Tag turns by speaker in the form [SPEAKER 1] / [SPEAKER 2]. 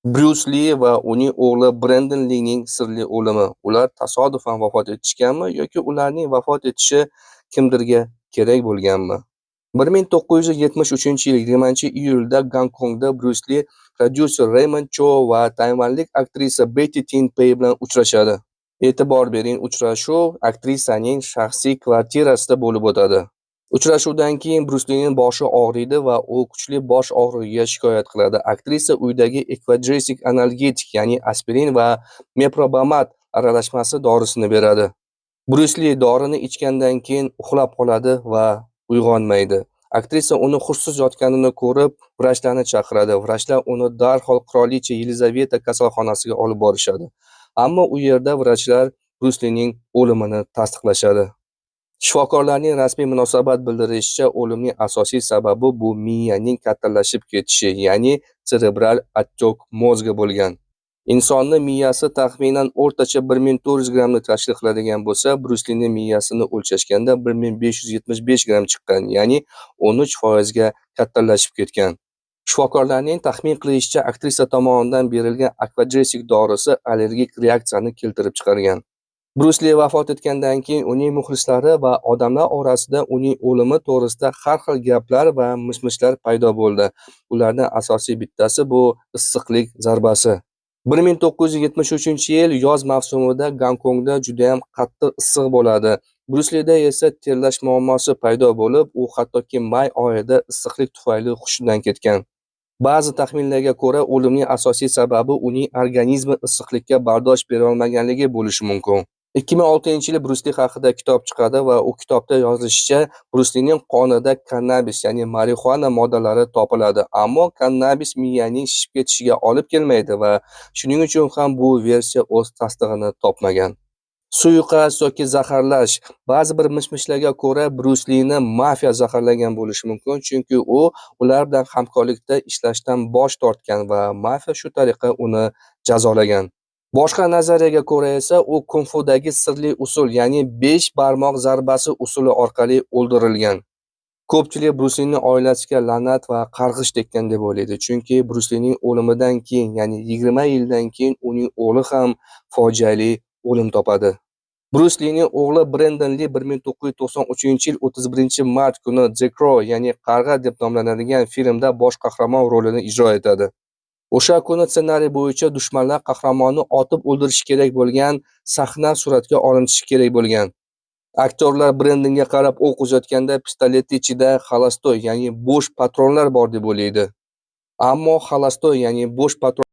[SPEAKER 1] Bryus Li va uning o'g'li Brendon Lining sirli o'limi. Ular tasodifan vafot etishganmi yoki ularning vafot etishi kimdirga kerak bo'lganmi? 1973-yil 20-iyulda Gonkongda Bryus Li prodyuser Raymond Cho va tayvanlik aktrisa Betty Tin Pei bilan uchrashadi. E'tibor bering, uchrashuv aktrisaning shaxsiy kvartirasida bo'lib o'tadi. Uchrashuvdan keyin Bryus Lining boshi og'riydi va u kuchli bosh og'rig'iga shikoyat qiladi. Aktrisa uydagi Equadric analgetik, ya'ni aspirin va meprobamat aralashmasi dorisini beradi. Bryus Li dorini ichgandan keyin uxlab qoladi va uyg'onmaydi. Aktrisa uni hushsiz yotganini ko'rib, vrachlarni chaqiradi. Vrachlar uni darhol qirolicha Yelizaveta kasalxonasiga olib borishadi. Ammo u yerda vrachlar Bryus Lining o'limini tasdiqlashadi. Shifokorlarning rasmiy munosabat bildirishicha, o'limning asosiy sababi bu miyaning kattalashib ketishi, ya'ni serebral attok mozga bo'lgan. Insonning miyasi taxminan o'rtacha 1400 grammni tashkil qiladigan bo'lsa, Bryus Lining miyasini o'lchashganda 1575 gramm chiqqan, ya'ni 13% ga kattalashib ketgan. Shifokorlarning taxmin qilishicha, aktrisa tomonidan berilgan Aquadric dorisi allergik reaksiyani keltirib chiqargan. Bryus Li vafot etgandan keyin uning muxlislari va odamlar orasida uning o'limi to'g'risida har xil gaplar va mish-mishlar paydo bo'ldi. Ulardan asosiy bittasi bu issiqlik zarbasi. 1973-yil yoz mavsumida Gonkongda juda ham qattiq issiq bo'ladi. Bryus Lida esa terlash muammosi paydo bo'lib, u hattoki may oyida issiqlik tufayli hushidan ketgan. Ba'zi taxminlarga ko'ra, o'limning asosiy sababi uning organizmi issiqlikka bardosh bera olmaganligi bo'lishi mumkin. 2006-yil Bryus Li haqida kitob chiqadi va u kitobda yozilishicha, Bryus Lining qonida kannabis, ya'ni marixuana moddalari topiladi, ammo kannabis miyaning shishib ketishiga olib kelmaydi va shuning uchun ham bu versiya o'z tasdig'ini topmagan. Suiqasd yoki zaharlash. Ba'zi bir mish-mishlarga ko'ra, Bryus Lini mafiya zaharlagan bo'lishi mumkin, chunki u ular bilan hamkorlikda ishlashdan bosh tortgan va mafiya shu tariqa uni jazolagan. Boshqa nazariyaga ko'ra esa u kung-fudagi sirli usul, ya'ni 5 barmoq zarbasi usuli orqali o'ldirilgan. Ko'pchilik Bryus Lining oilasiga la'nat va qarg'ish tekkan deb o'ylaydi, chunki Bryus Lining o'limidan keyin, ya'ni 20 yildan keyin uning o'g'li ham fojiali o'lim topadi. Bryus Lining o'g'li Brendon Li 1993-yil 31-mart kuni The Crow, ya'ni qarg'a deb nomlanadigan filmda bosh qahramon rolini ijro etadi. O'sha kuni ssenariy bo'yicha dushmanlar qahramonni otib o'ldirishi kerak bo'lgan sahna suratga olinishi kerak bo'lgan. Aktyorlar Brendonga qarab o'q uzatganda pistolet ichida xolastoy, ya'ni bo'sh patronlar bor deb o'ylaydi. Ammo xolastoy, ya'ni bo'sh patron